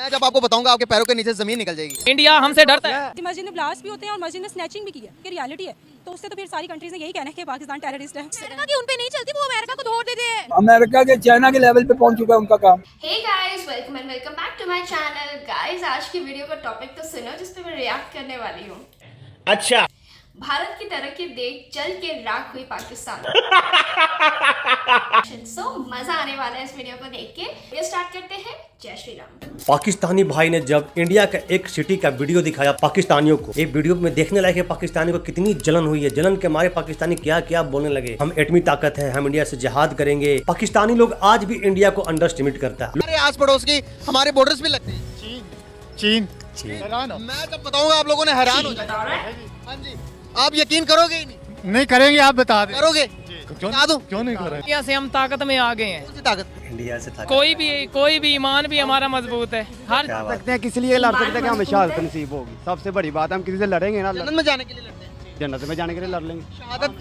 मैं जब आपको बताऊंगा आपके पैरों के नीचे जमीन निकल जाएगी। इंडिया हमसे डरता है। मस्जिद में ब्लास्ट भी होते हैं और मस्जिद में स्नैचिंग भी की है, कि रियलिटी है। तो उससे तो फिर सारी कंट्रीज ने यही कहना है कि पाकिस्तान टेररिस्ट है। अमेरिका की उन पे नहीं चलती, वो अमेरिका को तोड़ देते हैं। अमेरिका के चाइना के लेवल पे पहुंच चुका है उनका काम। Hey guys, welcome and welcome back to my channel. Guys, आज की वीडियो का टॉपिक तो सुनो जिस पे मैं रिएक्ट करने वाली हूँ। अच्छा, भारत की तरक्की देख जल के राख हुई पाकिस्तान। सो मजा आने वाला है इस वीडियो को देख के। ये स्टार्ट करते हैं। जय श्री राम। पाकिस्तानी भाई ने जब इंडिया का एक सिटी का वीडियो दिखाया पाकिस्तानियों को, एक वीडियो में देखने लायक है पाकिस्तानी को कितनी जलन हुई है। जलन के मारे पाकिस्तानी क्या क्या बोलने लगे, हम एटमी ताकत है, हम इंडिया से जिहाद करेंगे। पाकिस्तानी लोग आज भी इंडिया को अंडर एस्टिमेट करता है। हमारे आस पड़ोस की हमारे बॉर्डर्स भी लगते हैं। चीन मैं जब बताऊंगा आप लोगों ने हैरान हो जाना। हाँ जी, आप यकीन करोगे ही नहीं करेंगे, आप बता दें। करोगे? बता दूं? क्यों नहीं करें? इंडिया से हम ताकत में आ गए हैं। कौन सी ताकत? इंडिया से कोई भी ईमान भी हमारा मजबूत है। हर सकते हैं, किसी लिए लड़ सकते हैं कि हमें शहादत नसीब होगी। सबसे बड़ी बात है, हम किसी से लड़ेंगे ना, जन्नत में जाने के लिए लड़ते हैं। जन्नत में जाने के लिए लड़ लेंगे।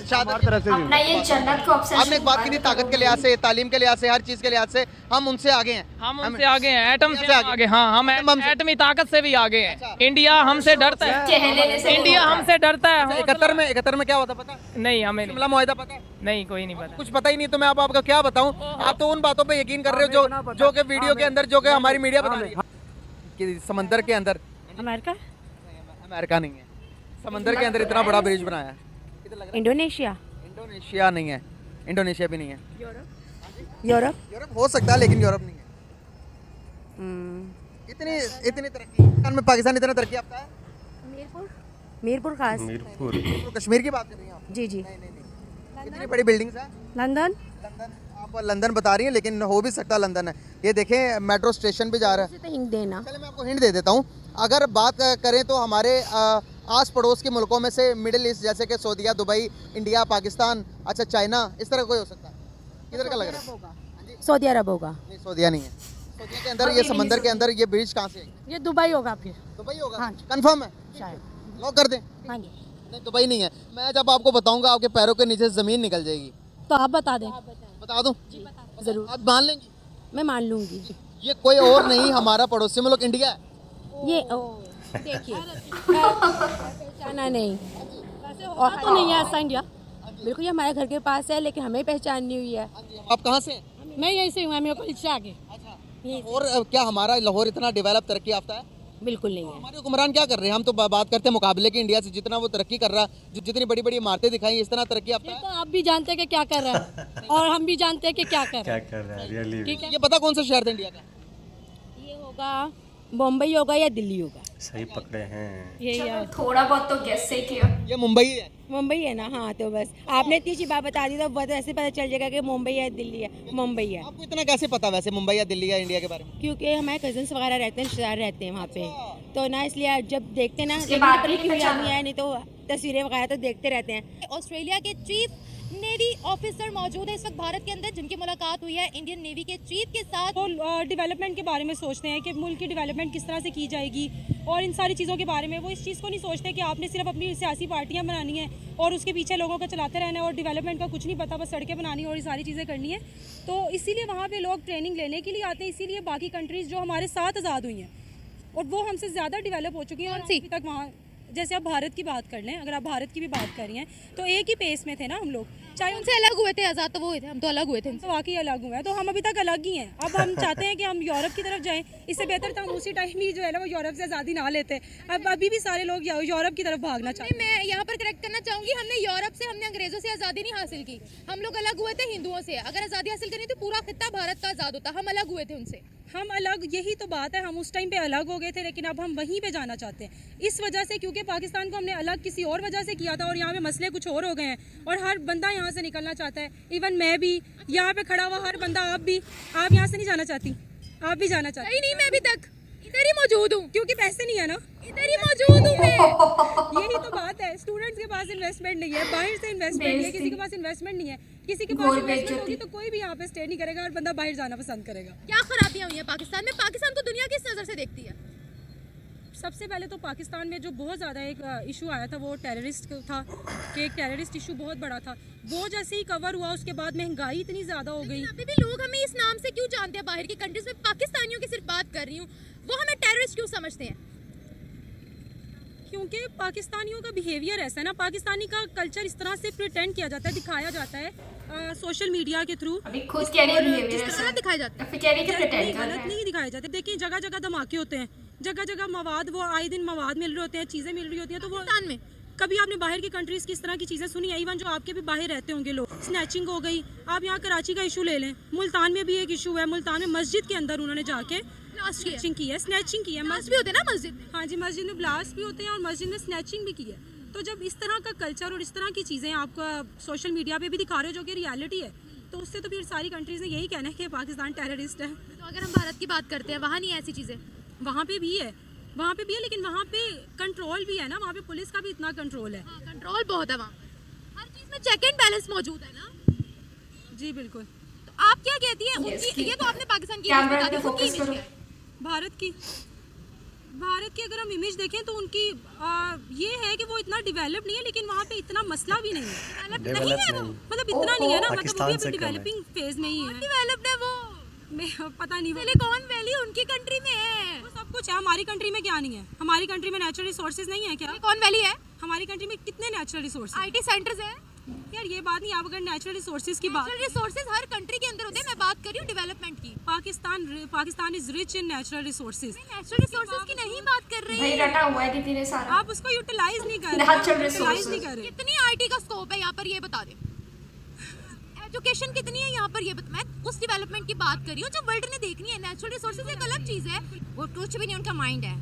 शहादत तरफ से अपना ये जन्नत को ऑब्सेशन। आपने एक बात की थी, ताकत के लिहाज से, तालीम के लिहाज से, हर चीज के लिहाज से हम उनसे आगे हैं। हम उनसे आगे हैं, एटम से आगे। हाँ, हम एटमी ताकत से भी आगे हैं। इंडिया हमसे डरता है। इंडिया हमसे डरता है। 71 में क्या होता पता? नहीं, हमें शिमला मुआहिदा पता है? नहीं, कोई नहीं पता। कुछ पता ही नहीं। तो मैं आपको क्या बताऊं, आप तो उन बातों पे यकीन कर रहे हो जो कि वीडियो के अंदर, जो कि हमारी मीडिया बता रही है कि समंदर के अंदर अमेरिका नहीं है, समंदर के अंदर इतना बड़ा ब्रिज बनाया है। इंडोनेशिया नहीं है, इंडोनेशिया भी नहीं है। यूरोप हो सकता है लेकिन यूरोप नहीं है। इतनी तरक्की पाकिस्तान इतना तरक्की याफ्ता है। मीरपुर खास तो कश्मीर की बात कर रही हैं आप? जी नहीं, इतनी बड़ी बिल्डिंग्स है। लंदन आप लंदन बता रही हैं, लेकिन हो भी सकता लंदन है। ये देखें, मेट्रो स्टेशन पे जा रहा है। हिंट देना। चलिए मैं आपको हिंट दे देता हूँ। अगर बात करें तो हमारे आस पड़ोस के मुल्कों में से मिडिल ईस्ट, जैसे कि सऊदीया, दुबई, इंडिया, पाकिस्तान, अच्छा चाइना, इस तरह कोई हो सकता है। किधर का लग रहा है? सऊदी अरब होगा। नहीं, सऊदीया नहीं है। सऊदीया के अंदर, ये समंदर के अंदर ये ब्रिज कहाँ से है? ये दुबई होगा फिर। दुबई होगा? हाँ। कंफर्म है? शायद। लॉक कर दें? हाँ जी। नहीं, दुबई नहीं है। मैं जब आपको बताऊंगा आपके पैरों के नीचे जमीन निकल जाएगी। तो आप बता दें। बता दूं? जरूर, आप मान लेंगी? मैं मान लूंगी। ये कोई और नहीं, हमारा पड़ोसी मुल्क इंडिया है। ये देखिए पहचाना नहीं और तो नहीं है ऐसा इंडिया। बिल्कुल, ये हमारे घर के पास है, लेकिन हमें पहचान नहीं हुई है। आप कहाँ से हैं? मैं यहीं से हूँ, मेरे को इससे आगे। और क्या हमारा लाहौर इतना डेवलप तरक्की याफ्ता है? बिल्कुल नहीं है। हमारे हुक्मरान क्या कर रहे हैं? हम तो बात करते हैं मुकाबले की इंडिया से, जितना वो तरक्की कर रहा है, जितनी बड़ी बड़ी इमारतें दिखाई, इस तरह तरक्की याफ्ता है। तो आप भी जानते हैं कि क्या कर रहा है और हम भी जानते हैं कि क्या कर रहा है। ठीक है, ये पता कौन सा शहर था इंडिया का? ये होगा मुंबई होगा या दिल्ली होगा। सही पकड़े हैं। यही है, थोड़ा बहुत तो गेस से किया। ये मुंबई है। मुंबई है ना। हाँ, तो बस आपने इतनी सी बात बता दी तो बस ऐसे पता चल जाएगा कि मुंबई है दिल्ली है। मुंबई है। आपको इतना कैसे पता वैसे मुंबई या दिल्ली या इंडिया के बारे में? क्योंकि हमारे कजन्स वगैरह रहते हैं, रिश्तेदार रहते हैं वहाँ पे, तो ना इसलिए जब देखते ना, उसके बाद भी लेकिन पहचाना। नहीं है, नहीं तो तस्वीरें वगैरह तो देखते रहते हैं। ऑस्ट्रेलिया के चीफ नेवी ऑफिसर मौजूद है इस वक्त भारत के अंदर, जिनकी मुलाकात हुई है इंडियन नेवी के चीफ के साथ। वो डेवलपमेंट के बारे में सोचते हैं कि मुल्क की डेवलपमेंट किस तरह से की जाएगी और इन सारी चीज़ों के बारे में। वो इस चीज़ को नहीं सोचते कि आपने सिर्फ अपनी सियासी पार्टियां बनानी है और उसके पीछे लोगों को चलाते रहना है और डेवलपमेंट का कुछ नहीं पता, बस सड़कें बनानी है और ये सारी चीज़ें करनी है। तो इसीलिए वहाँ पे लोग ट्रेनिंग लेने के लिए आते हैं। इसीलिए बाकी कंट्रीज़ जो हमारे साथ आज़ाद हुई हैं और वो हमसे ज़्यादा डेवलप हो चुकी हैं और अभी तक वहाँ, जैसे आप भारत की बात कर लें, अगर आप भारत की भी बात कर रही हैं तो एक ही पेस में थे ना हम लोग, चाहे उनसे अलग हुए थे, आज़ाद तो वो हुए थे, हम तो अलग हुए थे तो वाकई अलग हुए हैं। तो हम अभी तक अलग ही हैं। अब हम चाहते हैं कि हम यूरोप की तरफ जाएं। इससे बेहतर था हम उसी टाइम ही जो है ना वो यूरोप से आज़ादी ना लेते। अब अभी भी सारे लोग यूरोप की तरफ भागना चाहते हैं। मैं यहाँ पर करेक्ट करना चाहूंगी, हमने यूरोप से, हमने अंग्रेजों से आज़ादी नहीं हासिल की। हम लोग अलग हुए थे हिंदुओं से। अगर आज़ादी हासिल करनी तो पूरा खित्ता भारत का आज़ाद होता, हम अलग हुए थे उनसे। हम अलग, यही तो बात है, हम उस टाइम पे अलग हो गए थे, लेकिन अब हम वहीं पे जाना चाहते हैं इस वजह से, क्योंकि पाकिस्तान को हमने अलग किसी और वजह से किया था और यहाँ पे मसले कुछ और हो गए हैं और हर बंदा यहाँ से निकलना चाहता है। इवन मैं भी यहाँ पे खड़ा हुआ हर बंदा, आप भी, आप यहाँ से नहीं जाना चाहती? आप भी जाना चाहती? नहीं, मैं अभी तक इधर ही मौजूद हूँ, क्योंकि पैसे नहीं है ना, इधर ही मौजूद हूँ मैं। यही तो बात है। स्टूडेंट्स के पास इन्वेस्टमेंट नहीं है, बाहर से इन्वेस्टमेंट नहीं है, किसी के पास इन्वेस्टमेंट नहीं है। किसी के पास इन्वेस्टमेंट होगी तो कोई भी यहाँ पे स्टे नहीं करेगा और बंदा बाहर जाना पसंद करेगा। क्या खराबियां हुई हैं पाकिस्तान में? पाकिस्तान को दुनिया किस नजर से देखती है? सबसे पहले तो पाकिस्तान में जो बहुत ज़्यादा एक इशू आया था वो टेररिस्ट था, कि एक टेररिस्ट इशू बहुत बड़ा था। वो जैसे ही कवर हुआ उसके बाद महंगाई इतनी ज़्यादा हो गई। अभी भी लोग हमें इस नाम से क्यों जानते हैं? बाहर की कंट्रीज में पाकिस्तानियों की सिर्फ बात कर रही हूँ, वो हमें टेररिस्ट क्यों समझते हैं? क्योंकि पाकिस्तानियों का बिहेवियर ऐसा है ना, पाकिस्तानी का कल्चर इस तरह से प्रिटेंड किया जाता है, दिखाया जाता है सोशल मीडिया के थ्रू। अभी खुद कह रही है बिहेवियर किस तरह दिखाया जाता है? फिर कह रही है कि प्रिटेंड कर रहे गलत हैं। नहीं दिखाए जाते। देखिए जगह जगह धमाके होते हैं, जगह जगह मवाद, वो आए दिन मवाद मिल रहे होते हैं, चीज़ें मिल रही होती हैं। तो वो पाकिस्तान में कभी आपने बाहर की कंट्रीज की इस तरह की चीज़ें सुनी है? इवन जो आपके भी बाहर रहते होंगे लोग, स्नैचिंग हो गई। आप यहाँ कराची का इशू ले लें, मुल्तान में भी एक इशू है। मुल्तान में मस्जिद के अंदर उन्होंने जाके स्नैचिंग की है, स्नैचिंग की है। ब्लास्ट भी होते हैं ना मस्जिद में? हाँ जी, मस्जिद में ब्लास्ट भी होते हैं और मस्जिद में स्नैचिंग भी की है। तो जब इस तरह का कल्चर और इस तरह की चीज़ें आपका सोशल मीडिया पे भी दिखा रहे हो जो कि रियलिटी है, तो उससे तो फिर सारी कंट्रीज़ ने यही कहना है कि पाकिस्तान टेररिस्ट है। तो अगर हम भारत की बात करते हैं, वहाँ नहीं है ऐसी चीज़ें? वहाँ पे भी है, वहाँ पे भी है, लेकिन वहाँ पे कंट्रोल भी है ना, वहाँ पे पुलिस का भी इतना कंट्रोल है। हाँ, कंट्रोल बहुत है वहाँ, हर चीज़ में चेक एंड बैलेंस मौजूद है ना। जी बिल्कुल। तो आप क्या कहती हैं उनकी? ये तो आपने पाकिस्तान की कैमरा बता दी, पे उनकी फोकस image करो। क्या है? भारत की अगर हम इमेज देखें तो उनकी ये है कि वो इतना डेवलप नहीं है, लेकिन वहाँ पे इतना मसला भी नहीं है। डेवलप नहीं है वो, मतलब इतना नहीं है ना, मतलब वो भी पाकिस्तान अभी से कम है। डेवलपिंग फेज में ही है। डेवलप्ड है वो। पता नहीं, सिलिकॉन वैली उनकी कंट्री में है। वो सब कुछ है। हमारी कंट्री में क्या नहीं है? हमारी कंट्री में नेचुरल रिसोर्सेज नहीं है क्या? सिलिकॉन वैली है, हमारी कंट्री में कितने नेचुरल रिसोर्सेज? आईटी सेंटर्स है। यार ये बात नहीं, आप अगर नेचुरल रिसोर्सेज की बात, नेचुरल रिसोर्सेज हर कंट्री के अंदर होते हैं। मैं बात कर रही हूँ डेवलपमेंट की। Pakistan is rich in natural resources. Natural resources की नहीं बात कर रही भाई है। रटा हुआ है कितनी ने सारा। आप उसको यूटिलाइज नहीं कर Natural रहे, यूटिलाइज resources। नहीं कर रहे। कितनी आईटी का स्कोप है यहाँ पर, ये बता दे। एजुकेशन कितनी है यहाँ पर, ये बता। मैं उस डेवलपमेंट की बात कर रही हूँ जो वर्ल्ड ने देखनी है। नेचुरल रिसोर्सेज एक अलग चीज़ है, वो कुछ भी नहीं उनका माइंड है।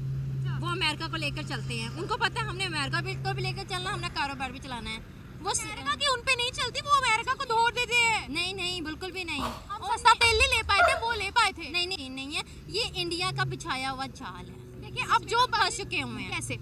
वो अमेरिका को लेकर चलते हैं, उनको पता है हमने अमेरिका को भी लेकर चलना, हमने कारोबार भी चलाना है। वो अमेरिका की उन पे नहीं चलती, वो अमेरिका को धोर देते हैं। नहीं नहीं, बिल्कुल भी नहीं। हम सस्ता तेल नहीं ले पाए थे, वो ले पाए थे। नहीं नहीं नहीं है, ये इंडिया का बिछाया हुआ जाल है। देखिए अब जो फंस चुके हुए हैं कैसे।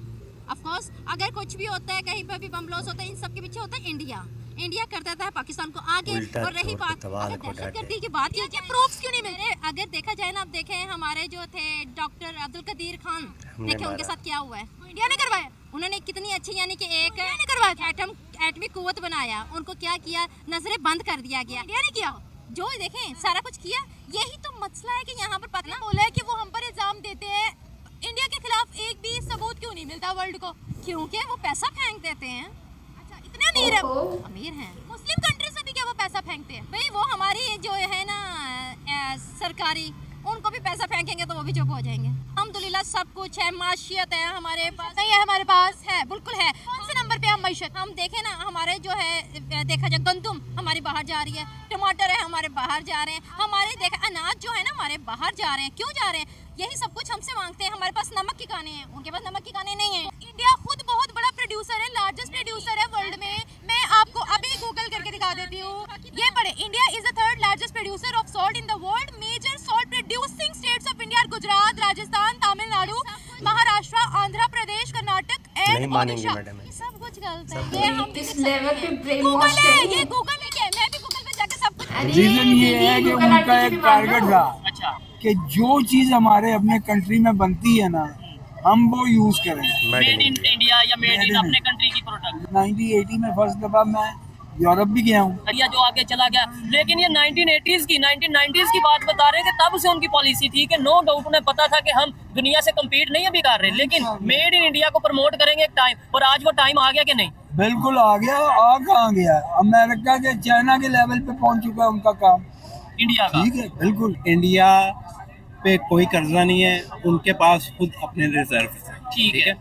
ऑफ कोर्स अगर कुछ भी होता है, कहीं पर भी बम ब्लास्ट होता है, इन सब के पीछे होता है इंडिया। इंडिया कर देता है पाकिस्तान को आगे। और रही बात दहशतगर्दी की बात, ये प्रूफ्स क्यों नहीं मिलते? अगर देखा जाए ना, आप देखें हमारे जो थे डॉक्टर अब्दुल कदीर खान, देखें उनके साथ क्या हुआ है। इंडिया ने करवाया, उन्होंने कितनी अच्छी, यानी कि एक ने करवाया, एटमी कुव्वत बनाया। उनको क्या किया? नजरें बंद कर दिया गया। इंडिया ने किया, जो देखें सारा कुछ किया। यही तो मसला है कि यहाँ पर पता बोला है कि वो हम पर इल्जाम देते हैं। इंडिया के खिलाफ एक भी सबूत क्यों नहीं मिलता वर्ल्ड को? क्योंकि वो पैसा फेंक देते हैं। अच्छा, इतने अमीर है, अमीर हैं। मुस्लिम कंट्री से भी क्या वो पैसा फेंकते हैं? भाई वो हमारी जो है ना सरकारी, उनको भी पैसा फेंकेंगे तो वो भी चुप हो जाएंगे। अल्हम्दुलिल्लाह सब कुछ है, माशियत है हमारे पास। नहीं है हमारे पास? है, बिल्कुल है। कौन से नंबर पे हम माशियत? हम देखें ना, हमारे जो है देखा जाए गंदम हमारी बाहर जा रही है, टमाटर है हमारे बाहर जा रहे हैं, हमारे देखा अनाज जो है ना हमारे बाहर जा रहे हैं। क्यों जा रहे हैं? यही सब कुछ हमसे मांगते हैं। हमारे पास नमक की काने हैं, उनके पास नमक की काने नहीं है। इंडिया खुद बहुत बड़ा प्रोड्यूसर है, लार्जेस्ट प्रोड्यूसर है वर्ल्ड में। मैं आपको अभी गूगल करके दिखा देती हूँ, ये पढ़े। India is the third largest producer of salt in the world. Major salt producing states of India: Gujarat, Rajasthan, Tamil Nadu, Maharashtra, Andhra Pradesh, Karnataka and Odisha. सब कुछ गलत है। ये हम इस लेवल पे ब्रेन गूगल वॉश है, करेंगे। ये गूगल नहीं है। मैं भी गूगल पे जाके सब कुछ। रीजन ये है कि उनका एक टारगेट था कि जो चीज हमारे अपने कंट्री में बनती है ना, हम वो यूज करें। मेड इन इंडिया या मेड इन अपने कंट्री की प्रोडक्ट। 1980 में फर्स्ट दफा मैं यूरोप भी गया हूँ। या जो आगे चला गया, लेकिन ये 1980s की 1990s की बात बता रहे हैं कि तब से उनकी पॉलिसी थी कि नो डाउट उन्हें पता था कि हम दुनिया से कम्पीट नहीं अभी कर रहे, लेकिन मेड इन इंडिया को प्रमोट करेंगे एक टाइम, और आज वो टाइम आ गया कि नहीं? बिल्कुल आ गया। आ कहाँ गया? अमेरिका के, चाइना के लेवल पे पहुंच चुका है उनका काम। इंडिया का ठीक है, बिल्कुल। इंडिया पे कोई कर्जा नहीं है, उनके पास खुद अपने रिजर्व। ठीक है,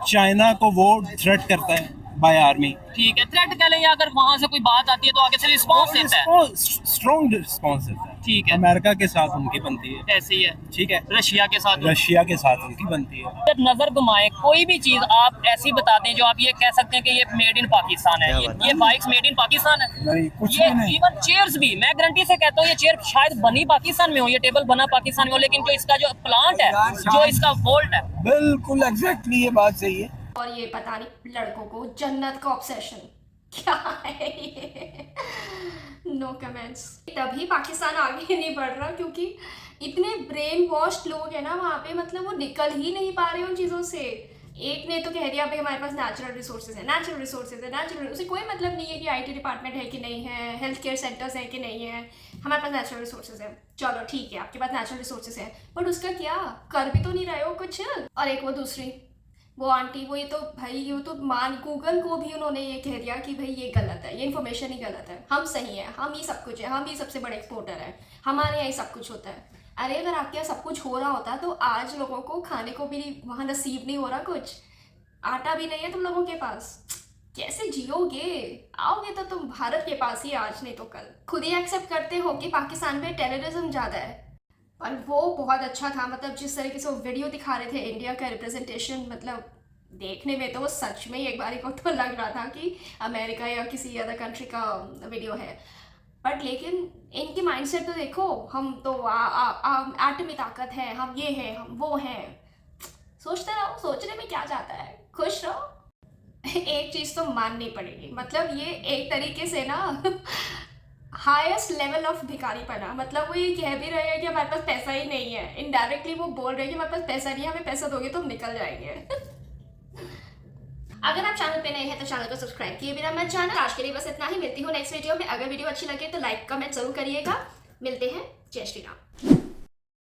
चाइना को वो थ्रेट करता है बाय आर्मी। ठीक है, थ्रेट कह लें, या अगर वहाँ से कोई बात आती है तो आगे से रिस्पॉन्स देता है। स्ट्रॉन्ग रिस्पॉन्स देता है। ठीक है, अमेरिका के साथ उनकी बनती है, ऐसे ही है। ठीक है। रशिया के साथ, रशिया के साथ उनकी बनती है। जब नजर घुमाए कोई भी चीज आप ऐसी बता दें जो आप ये कह सकते हैं कि ये मेड इन पाकिस्तान है, ये बाइक्स मेड इन पाकिस्तान है। नहीं, कुछ ये भी नहीं। इवन चेयर्स भी, मैं गारंटी से कहता हूँ ये चेयर शायद बनी पाकिस्तान में हो, ये टेबल बना पाकिस्तान में हो, लेकिन जो इसका जो प्लांट है, जो इसका वोल्ट है, बिल्कुल एग्जैक्टली ये बात सही है। और ये पता नहीं लड़कों को जन्नत का ऑब्सेशन, क्या है ये? No comments. तभी पाकिस्तान आगे नहीं बढ़ रहा क्योंकि इतने ब्रेन वॉश्ड लोग हैं ना वहाँ पे, मतलब वो निकल ही नहीं पा रहे उन चीज़ों से। एक ने तो कह दिया भाई हमारे पास नेचुरल रिसोर्सेज है, नेचुरल रिसोर्सेज है, नेचुरल, उसे कोई मतलब नहीं है कि आईटी डिपार्टमेंट है कि नहीं है, हेल्थ केयर सेंटर्स है कि नहीं है, हमारे पास नेचुरल रिसोर्सेज है। चलो ठीक है, आपके पास नेचुरल रिसोर्सेज है, बट उसका क्या कर भी तो नहीं रहे हो कुछ। और एक वो दूसरी वो आंटी, वो ये तो भाई ये तो गूगल को भी उन्होंने ये कह दिया कि भाई ये गलत है, ये इन्फॉर्मेशन ही गलत है, हम सही है, हम ही सब कुछ है, हम ही सबसे बड़े एक्सपोर्टर हैं, हमारे यहाँ ही सब कुछ होता है। अरे अगर आपके यहाँ सब कुछ हो रहा होता तो आज लोगों को खाने को भी वहाँ नसीब नहीं हो रहा, कुछ आटा भी नहीं है तुम लोगों के पास, कैसे जियोगे? आओगे तो तुम भारत के पास ही, आज नहीं तो कल। खुद ही एक्सेप्ट करते हो कि पाकिस्तान में टेररिज्म ज़्यादा है। और वो बहुत अच्छा था, मतलब जिस तरीके से वो वीडियो दिखा रहे थे इंडिया का रिप्रेजेंटेशन, मतलब देखने में तो वो सच में एक बार को तो लग रहा था कि अमेरिका या किसी अदर कंट्री का वीडियो है। बट लेकिन इनकी माइंडसेट तो देखो, हम तो एटमी ताकत है, हम ये हैं, हम वो हैं। सोचते रहो, सोचने में क्या जाता है, खुश रहो। एक चीज़ तो माननी पड़ेगी, मतलब ये एक तरीके से ना हाईएस्ट लेवल ऑफ भिखारी पना, मतलब वो ये कह भी रहे हैं कि हमारे पास पैसा ही नहीं है, इनडायरेक्टली वो बोल रहे हैं कि हमारे पास पैसा नहीं है, हमें पैसा दोगे तो हम निकल जाएंगे। अगर आप चैनल पे नए हैं तो चैनल को सब्सक्राइब किए बिना मत जाना। आज के लिए बस इतना ही, मिलती हूँ नेक्स्ट वीडियो में। अगर वीडियो अच्छी लगे तो लाइक कमेंट जरूर करिएगा। मिलते हैं, जय श्री राम।